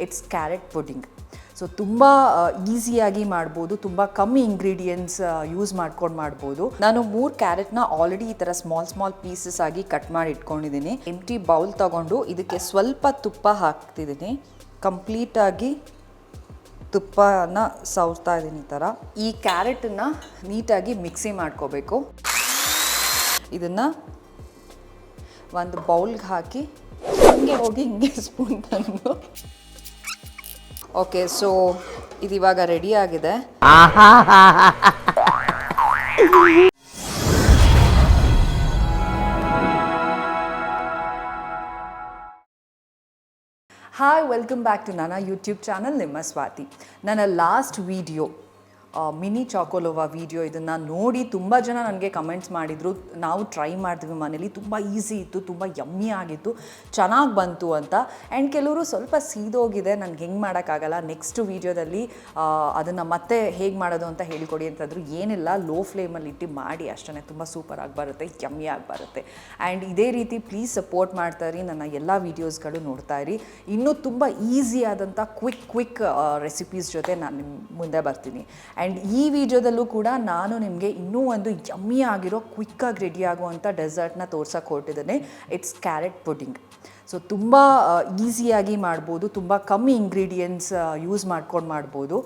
It's carrot pudding. So ತುಂಬ ಈಸಿಯಾಗಿ ಮಾಡ್ಬೋದು, ತುಂಬ ಕಮ್ಮಿ ಇಂಗ್ರೀಡಿಯೆಂಟ್ಸ್ ಯೂಸ್ ಮಾಡ್ಕೊಂಡು ಮಾಡ್ಬೋದು. ನಾನು 3 ಕ್ಯಾರೆಟ್ನ ಆಲ್ರೆಡಿ ಈ ಥರ ಸ್ಮಾಲ್ ಪೀಸಸ್ ಆಗಿ ಕಟ್ ಮಾಡಿ ಇಟ್ಕೊಂಡಿದ್ದೀನಿ. ಎಂಟಿ ಬೌಲ್ ತೊಗೊಂಡು ಇದಕ್ಕೆ ಸ್ವಲ್ಪ ತುಪ್ಪ ಹಾಕ್ತಿದ್ದೀನಿ. ಕಂಪ್ಲೀಟಾಗಿ ತುಪ್ಪನ ಸವರ್ತಾ ಇದ್ದೀನಿ. ಈ ಥರ ಈ ಕ್ಯಾರೆಟನ್ನು ನೀಟಾಗಿ ಮಿಕ್ಸಿ ಮಾಡ್ಕೋಬೇಕು. ಇದನ್ನು ಒಂದು ಬೌಲ್ಗೆ ಹಾಕಿ ಹಿಂಗೆ ಸ್ಪೂನ್ ತಂದು ಓಕೆ. ಸೊ ಇದು ಇವಾಗ ರೆಡಿ ಆಗಿದೆ. ಹಾಯ್, ವೆಲ್ಕಮ್ ಬ್ಯಾಕ್ ಟು ನನ್ನ ಯೂಟ್ಯೂಬ್ ಚಾನಲ್, ನಿಮ್ಮ ಸ್ವಾತಿ. ನನ್ನ ಲಾಸ್ಟ್ ವಿಡಿಯೋ ಮಿನಿ ಚಾಕೋಲೋವಾ ವಿಡಿಯೋ, ಇದನ್ನು ನೋಡಿ ತುಂಬ ಜನ ನನಗೆ ಕಮೆಂಟ್ಸ್ ಮಾಡಿದರು. ನಾವು ಟ್ರೈ ಮಾಡಿದ್ವಿ ಮನೇಲಿ, ತುಂಬ ಈಸಿ ಇತ್ತು, ತುಂಬ ಯಮ್ಮಿ ಆಗಿತ್ತು, ಚೆನ್ನಾಗಿ ಬಂತು ಅಂತ. ಆ್ಯಂಡ್ ಕೆಲವರು ಸ್ವಲ್ಪ ಸೀದೋಗಿದೆ, ನನಗೆ ಹೆಂಗೆ ಮಾಡೋಕ್ಕಾಗಲ್ಲ, ನೆಕ್ಸ್ಟ್ ವೀಡಿಯೋದಲ್ಲಿ ಅದನ್ನು ಮತ್ತೆ ಹೇಗೆ ಮಾಡೋದು ಅಂತ ಹೇಳ್ಕೊಡಿ ಅಂತಂದರು. ಏನಿಲ್ಲ, ಲೋ ಫ್ಲೇಮಲ್ಲಿ ಇಟ್ಟು ಮಾಡಿ ಅಷ್ಟೇ, ತುಂಬ ಸೂಪರಾಗಿ ಬರುತ್ತೆ, ಯಮ್ಮಿಯಾಗಿ ಬರುತ್ತೆ. ಆ್ಯಂಡ್ ಇದೇ ರೀತಿ ಪ್ಲೀಸ್ ಸಪೋರ್ಟ್ ಮಾಡ್ತಾಯಿರಿ, ನನ್ನ ಎಲ್ಲ ವೀಡಿಯೋಸ್ಗಳು ನೋಡ್ತಾಯಿರಿ. ಇನ್ನೂ ತುಂಬ ಈಸಿ ಆದಂಥ ಕ್ವಿಕ್ ರೆಸಿಪೀಸ್ ಜೊತೆ ನಾನು ನಿಮ್ಮ ಮುಂದೆ ಬರ್ತೀನಿ. ಆ್ಯಂಡ್ ಈ ವಿಡಿಯೋದಲ್ಲೂ ಕೂಡ ನಾನು ನಿಮಗೆ ಇನ್ನೂ ಒಂದು ಯಮ್ಮಿ ಆಗಿರೋ ಕ್ವಿಕ್ಕಾಗಿ ರೆಡಿ ಆಗುವಂಥ ಡೆಸರ್ಟ್ನ ತೋರ್ಸೋಕೆ ಹೊರಟಿದ್ದೇನೆ. It's carrot pudding. ಸೊ ತುಂಬ ಈಸಿಯಾಗಿ ಮಾಡ್ಬೋದು, ತುಂಬ ಕಮ್ಮಿ ಇಂಗ್ರೀಡಿಯೆಂಟ್ಸ್ ಯೂಸ್ ಮಾಡ್ಕೊಂಡು ಮಾಡ್ಬೋದು.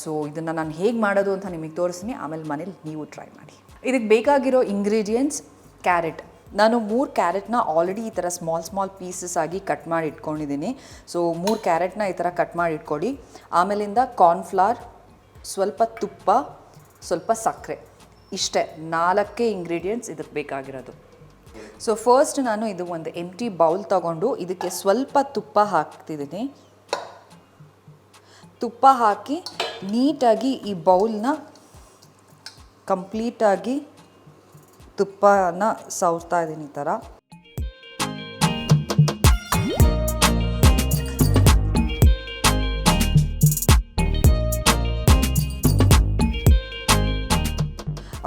ಸೊ ಇದನ್ನು ನಾನು ಹೇಗೆ ಮಾಡೋದು ಅಂತ ನಿಮಗೆ ತೋರಿಸ್ತೀನಿ, ಆಮೇಲೆ ಮನೇಲಿ ನೀವು ಟ್ರೈ ಮಾಡಿ. ಇದಕ್ಕೆ ಬೇಕಾಗಿರೋ ಇಂಗ್ರೀಡಿಯೆಂಟ್ಸ್: ಕ್ಯಾರೆಟ್. ನಾನು 3 ಕ್ಯಾರೆಟ್ನ ಆಲ್ರೆಡಿ ಈ ಥರ ಸ್ಮಾಲ್ ಪೀಸಸ್ ಆಗಿ ಕಟ್ ಮಾಡಿ ಇಟ್ಕೊಂಡಿದ್ದೀನಿ. ಸೊ 3 ಕ್ಯಾರೆಟ್ನ ಈ ಥರ ಕಟ್ ಮಾಡಿ ಇಟ್ಕೊಳ್ಳಿ. ಆಮೇಲಿಂದ ಕಾರ್ನ್ಫ್ಲವರ್, ಸ್ವಲ್ಪ ತುಪ್ಪ, ಸ್ವಲ್ಪ ಸಕ್ಕರೆ, ಇಷ್ಟೇ 4 ಇಂಗ್ರೀಡಿಯೆಂಟ್ಸ್ ಇದಕ್ಕೆ ಬೇಕಾಗಿರೋದು. ಸೊ ಫಸ್ಟ್ ನಾನು ಇದು ಒಂದು ಎಂಟಿ ಬೌಲ್ ತೊಗೊಂಡು ಇದಕ್ಕೆ ಸ್ವಲ್ಪ ತುಪ್ಪ ಹಾಕ್ತಿದ್ದೀನಿ. ತುಪ್ಪ ಹಾಕಿ ನೀಟಾಗಿ ಈ ಬೌಲ್ನ ಕಂಪ್ಲೀಟಾಗಿ ತುಪ್ಪನ ಸವರ್ತಾ ಇದ್ದೀನಿ. ಈ ಥರ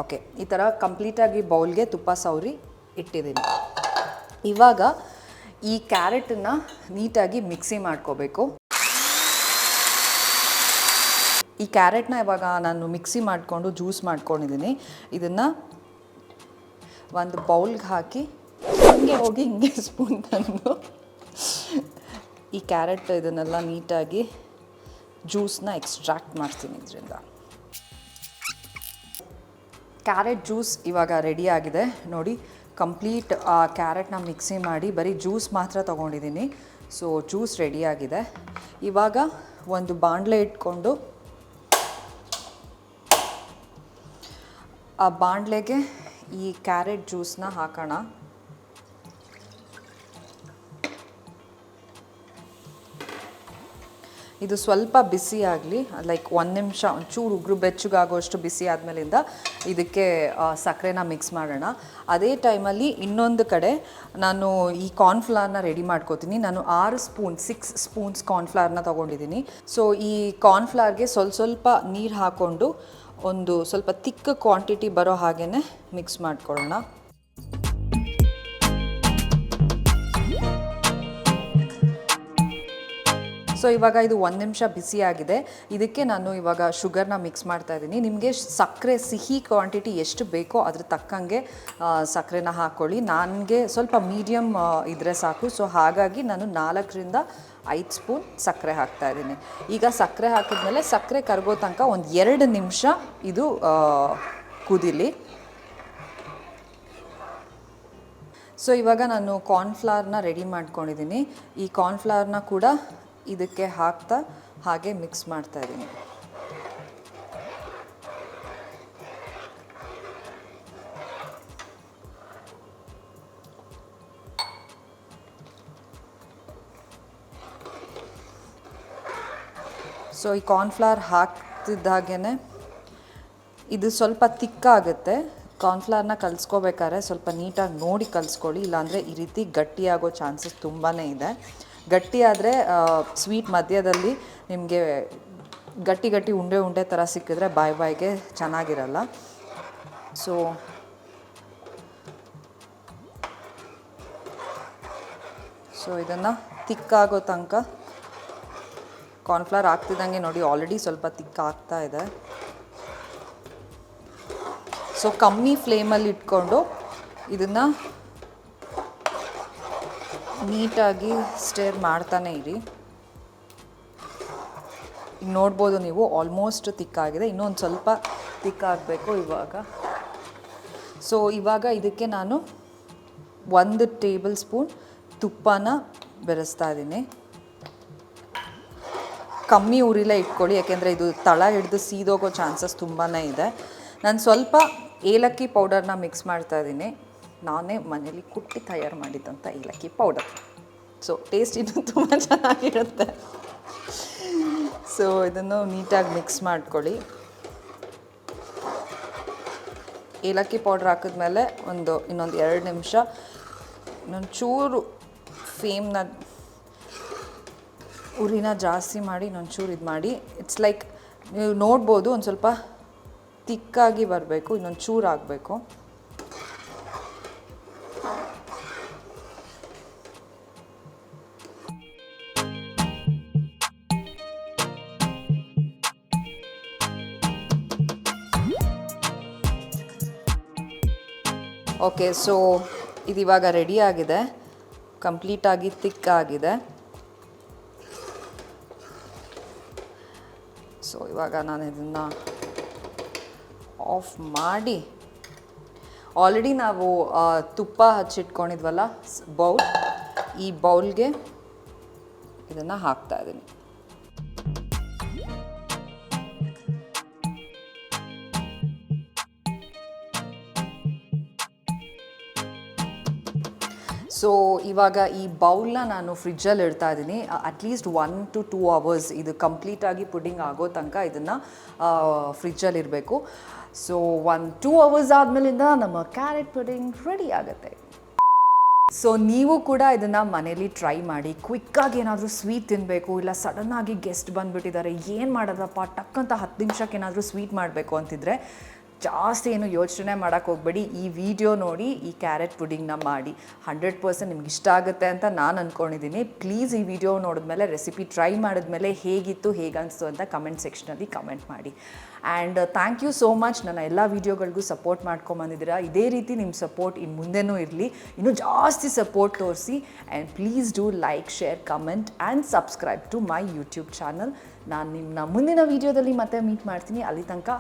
ಓಕೆ, ಈ ಥರ ಕಂಪ್ಲೀಟಾಗಿ ಬೌಲ್ಗೆ ತುಪ್ಪ ಸವರಿ ಇಟ್ಟಿದ್ದೀನಿ. ಇವಾಗ ಈ ಕ್ಯಾರೆಟನ್ನು ನೀಟಾಗಿ ಮಿಕ್ಸಿ ಮಾಡ್ಕೋಬೇಕು. ಈ ಕ್ಯಾರೆಟ್ನ ಇವಾಗ ನಾನು ಮಿಕ್ಸಿ ಮಾಡಿಕೊಂಡು ಜ್ಯೂಸ್ ಮಾಡ್ಕೊಂಡಿದ್ದೀನಿ. ಇದನ್ನು ಒಂದು ಬೌಲ್ಗೆ ಹಾಕಿ ಹಿಂಗೆ ಸ್ಪೂನ್ ತಂದು ಈ ಕ್ಯಾರೆಟ್ ಇದನ್ನೆಲ್ಲ ನೀಟಾಗಿ ಜ್ಯೂಸನ್ನ ಎಕ್ಸ್ಟ್ರಾಕ್ಟ್ ಮಾಡ್ತೀನಿ. ಇದರಿಂದ ಕ್ಯಾರೆಟ್ ಜ್ಯೂಸ್ ಇವಾಗ ರೆಡಿ ಆಗಿದೆ ನೋಡಿ. ಕಂಪ್ಲೀಟ್ ಕ್ಯಾರೆಟ್ನ ಮಿಕ್ಸಿ ಮಾಡಿ ಬರೀ ಜ್ಯೂಸ್ ಮಾತ್ರ ತೊಗೊಂಡಿದ್ದೀನಿ. ಸೊ ಜ್ಯೂಸ್ ರೆಡಿ ಆಗಿದೆ. ಇವಾಗ ಒಂದು ಬಾಣಲೆ ಇಟ್ಕೊಂಡು ಆ ಬಾಣಲೆಗೆ ಈ ಕ್ಯಾರೆಟ್ ಜ್ಯೂಸನ್ನ ಹಾಕೋಣ. ಇದು ಸ್ವಲ್ಪ ಬಿಸಿ ಆಗಲಿ, ಲೈಕ್ 1 ನಿಮಿಷ ಒಂಚೂರು ಉಗುರು ಬೆಚ್ಚಗಾಗೋಷ್ಟು ಬಿಸಿ ಆದಮೇಲಿಂದ ಇದಕ್ಕೆ ಸಕ್ಕರೆನ ಮಿಕ್ಸ್ ಮಾಡೋಣ. ಅದೇ ಟೈಮಲ್ಲಿ ಇನ್ನೊಂದು ಕಡೆ ನಾನು ಈ ಕಾರ್ನ್ಫ್ಲವರ್ನ ರೆಡಿ ಮಾಡ್ಕೋತೀನಿ. ನಾನು 6 ಸ್ಪೂನ್ಸ್ ಕಾರ್ನ್ಫ್ಲವರ್ನ ತೊಗೊಂಡಿದ್ದೀನಿ. ಸೊ ಈ ಕಾರ್ನ್ಫ್ಲವರ್ಗೆ ಸ್ವಲ್ಪ ನೀರು ಹಾಕ್ಕೊಂಡು ಒಂದು ಸ್ವಲ್ಪ ತಿಕ್ಕ ಕ್ವಾಂಟಿಟಿ ಬರೋ ಹಾಗೇ ಮಿಕ್ಸ್ ಮಾಡ್ಕೊಳ್ಳೋಣ. ಸೊ ಇವಾಗ ಇದು 1 ನಿಮಿಷ ಬಿಸಿಯಾಗಿದೆ. ಇದಕ್ಕೆ ನಾನು ಇವಾಗ ಶುಗರ್ನ ಮಿಕ್ಸ್ ಮಾಡ್ತಾ ಇದ್ದೀನಿ. ನಿಮಗೆ ಸಕ್ಕರೆ ಸಿಹಿ ಕ್ವಾಂಟಿಟಿ ಎಷ್ಟು ಬೇಕೋ ಅದ್ರ ತಕ್ಕಂಗೆ ಸಕ್ಕರೆನ ಹಾಕ್ಕೊಳ್ಳಿ. ನನಗೆ ಸ್ವಲ್ಪ ಮೀಡಿಯಮ್ ಇದ್ದರೆ ಸಾಕು. ಸೊ ಹಾಗಾಗಿ ನಾನು 4ರಿಂದ 5 ಸ್ಪೂನ್ ಸಕ್ಕರೆ ಹಾಕ್ತಾ ಇದ್ದೀನಿ. ಈಗ ಸಕ್ಕರೆ ಹಾಕಿದ್ಮೇಲೆ ಸಕ್ಕರೆ ಕರಗೋ ತನಕ ಒಂದು 2 ನಿಮಿಷ ಇದು ಕುದೀಲಿ. ಸೊ ಇವಾಗ ನಾನು ಕಾರ್ನ್ಫ್ಲವರ್ನ ರೆಡಿ ಮಾಡ್ಕೊಂಡಿದ್ದೀನಿ. ಈ ಕಾರ್ನ್ಫ್ಲವರ್ನ ಕೂಡ ಇದಕ್ಕೆ ಹಾಕ್ತಾ ಹಾಗೆ ಮಿಕ್ಸ್ ಮಾಡ್ತಾ ಇದ್ದೀನಿ. ಸೊ ಈ ಕಾರ್ನ್ಫ್ಲವರ್ ಹಾಕ್ತಿದ್ದಾಗೇ ಇದು ಸ್ವಲ್ಪ ತಿಕ್ಕಾಗುತ್ತೆ. ಕಾರ್ನ್ಫ್ಲವರ್ನ ಕಲಿಸ್ಕೋಬೇಕಾದ್ರೆ ಸ್ವಲ್ಪ ನೀಟಾಗಿ ನೋಡಿ ಕಲಿಸ್ಕೊಳ್ಳಿ, ಇಲ್ಲಾಂದರೆ ಈ ರೀತಿ ಗಟ್ಟಿಯಾಗೋ ಚಾನ್ಸಸ್ ತುಂಬಾ ಇದೆ. ಗಟ್ಟಿ ಆದರೆ ಸ್ವೀಟ್ ಮಧ್ಯದಲ್ಲಿ ನಿಮಗೆ ಗಟ್ಟಿ ಉಂಡೆ ಥರ ಸಿಕ್ಕಿದ್ರೆ ಬಾಯಿಗೆ ಚೆನ್ನಾಗಿರಲ್ಲ. ಸೊ ಇದನ್ನು ತಿಕ್ಕಾಗೋ ತನಕ ಕಾರ್ನ್ಫ್ಲವರ್ ಹಾಕ್ತಿದ್ದಂಗೆ ನೋಡಿ ಆಲ್ರೆಡಿ ಸ್ವಲ್ಪ ತಿಕ್ಕ ಆಗ್ತಾ ಇದೆ. ಸೊ ಕಮ್ಮಿ ಫ್ಲೇಮಲ್ಲಿ ಇಟ್ಕೊಂಡು ಇದನ್ನು ನೀಟಾಗಿ ಸ್ಟೇರ್ ಮಾಡ್ತಾನೆ ಇರಿ. ಈಗ ನೋಡ್ಬೋದು ನೀವು ಆಲ್ಮೋಸ್ಟ್ ತಿಕ್ಕಾಗಿದೆ, ಇನ್ನೊಂದು ಸ್ವಲ್ಪ ತಿಕ್ಕಾಗಬೇಕು ಇವಾಗ. ಸೊ ಇವಾಗ ಇದಕ್ಕೆ ನಾನು 1 ಟೇಬಲ್ ಸ್ಪೂನ್ ತುಪ್ಪನ ಬೆರೆಸ್ತಾ ಇದ್ದೀನಿ. ಕಮ್ಮಿ ಉರಿಲೇ ಇಟ್ಕೊಳ್ಳಿ, ಯಾಕೆಂದರೆ ಇದು ತಳ ಹಿಡಿದು ಸೀದೋಗೋ ಚಾನ್ಸಸ್ ತುಂಬಾ ಇದೆ. ನಾನು ಸ್ವಲ್ಪ ಏಲಕ್ಕಿ ಪೌಡರ್ನ ಮಿಕ್ಸ್ ಮಾಡ್ತಾ ಇದ್ದೀನಿ. ನಾನೇ ಮನೇಲಿ ಕುಟ್ಟಿ ತಯಾರು ಮಾಡಿದ್ದಂಥ ಏಲಕ್ಕಿ ಪೌಡರ್. ಸೊ ಟೇಸ್ಟ್ ಇನ್ನೂ ತುಂಬ ಚೆನ್ನಾಗಿರುತ್ತೆ. ಸೊ ಇದನ್ನು ನೀಟಾಗಿ ಮಿಕ್ಸ್ ಮಾಡ್ಕೊಳ್ಳಿ. ಏಲಕ್ಕಿ ಪೌಡ್ರ್ ಹಾಕಿದ್ಮೇಲೆ ಇನ್ನೊಂದು 2 ನಿಮಿಷ ಇನ್ನೊಂದು ಚೂರು ಉರಿನ ಜಾಸ್ತಿ ಮಾಡಿ ಇನ್ನೊಂದು ಚೂರು ಇದು ಮಾಡಿ. ಇಟ್ಸ್ ಲೈಕ್ ನೀವು ನೋಡ್ಬೋದು ಒಂದು ಸ್ವಲ್ಪ ತಿಕ್ಕಾಗಿ ಬರಬೇಕು, ಇನ್ನೊಂದು ಚೂರು ಆಗಬೇಕು. ಓಕೆ, ಸೊ ಇದು ಇವಾಗ ರೆಡಿ ಆಗಿದೆ, ಕಂಪ್ಲೀಟಾಗಿ ತಿಕ್ಕಾಗಿದೆ. ಸೊ ಇವಾಗ ನಾನು ಇದನ್ನು ಆಫ್ ಮಾಡಿ, ಆಲ್ರೆಡಿ ನಾವು ತುಪ್ಪ ಹಚ್ಚಿಟ್ಕೊಂಡಿದ್ವಲ್ಲ ಬೌಲ್, ಈ ಬೌಲ್ಗೆ ಇದನ್ನು ಹಾಕ್ತಾ ಇದ್ದೀನಿ. ಸೊ ಇವಾಗ ಈ ಬೌಲ್ನ ನಾನು ಫ್ರಿಜ್ಜಲ್ಲಿ ಇಡ್ತಾ ಇದ್ದೀನಿ. ಅಟ್ಲೀಸ್ಟ್ 1 to 2 hours ಇದು ಕಂಪ್ಲೀಟಾಗಿ ಪುಡ್ಡಿಂಗ್ ಆಗೋ ತನಕ ಇದನ್ನು ಫ್ರಿಜ್ಜಲ್ಲಿ ಇರಬೇಕು. ಸೊ 1-2 hours ಆದಮೇಲಿಂದ ನಮ್ಮ ಕ್ಯಾರೆಟ್ ಪುಡ್ಡಿಂಗ್ ರೆಡಿ ಆಗುತ್ತೆ. ಸೊ ನೀವು ಕೂಡ ಇದನ್ನು ಮನೇಲಿ ಟ್ರೈ ಮಾಡಿ. ಕ್ವಿಕ್ಕಾಗಿ ಏನಾದರೂ ಸ್ವೀಟ್ ತಿನ್ನಬೇಕು, ಇಲ್ಲ ಸಡನ್ನಾಗಿ ಗೆಸ್ಟ್ ಬಂದುಬಿಟ್ಟಿದ್ದಾರೆ, ಏನು ಮಾಡೋದಪ್ಪ ಟಕ್ಕಂತ 10 ನಿಮಿಷಕ್ಕೆ ಏನಾದರೂ ಸ್ವೀಟ್ ಮಾಡಬೇಕು ಅಂತಿದ್ರೆ ಜಾಸ್ತಿ ಏನು ಯೋಚನೆ ಮಾಡೋಕ್ಕೆ ಹೋಗಬೇಡಿ. ಈ ವಿಡಿಯೋ ನೋಡಿ ಈ ಕ್ಯಾರೆಟ್ ಪುಡ್ಡಿಂಗ್ನ ಮಾಡಿ. 100% ನಿಮ್ಗೆ ಇಷ್ಟ ಆಗುತ್ತೆ ಅಂತ ನಾನು ಅಂದ್ಕೊಂಡಿದ್ದೀನಿ. ಪ್ಲೀಸ್ ಈ ವಿಡಿಯೋ ನೋಡಿದ್ಮೇಲೆ, ರೆಸಿಪಿ ಟ್ರೈ ಮಾಡಿದ್ಮೇಲೆ ಹೇಗಿತ್ತು, ಹೇಗನ್ನಿಸ್ತು ಅಂತ ಕಮೆಂಟ್ ಸೆಕ್ಷನಲ್ಲಿ ಕಮೆಂಟ್ ಮಾಡಿ. And thank you so much, ನನ್ನ ಎಲ್ಲ ವೀಡಿಯೋಗಳಿಗೂ ಸಪೋರ್ಟ್ ಮಾಡ್ಕೊಂಬಂದಿದ್ದೀರಾ. ಇದೇ ರೀತಿ ನಿಮ್ಮ ಸಪೋರ್ಟ್ ಇನ್ನು ಮುಂದೆನೂ ಇರಲಿ, ಇನ್ನೂ ಜಾಸ್ತಿ ಸಪೋರ್ಟ್ ತೋರಿಸಿ. And please do like, share, comment and subscribe to my YouTube channel. ನಾನು ನಿಮ್ಮನ್ನ ಮುಂದಿನ ವೀಡಿಯೋದಲ್ಲಿ ಮತ್ತೆ ಮೀಟ್ ಮಾಡ್ತೀನಿ. ಅಲ್ಲಿ ತನಕ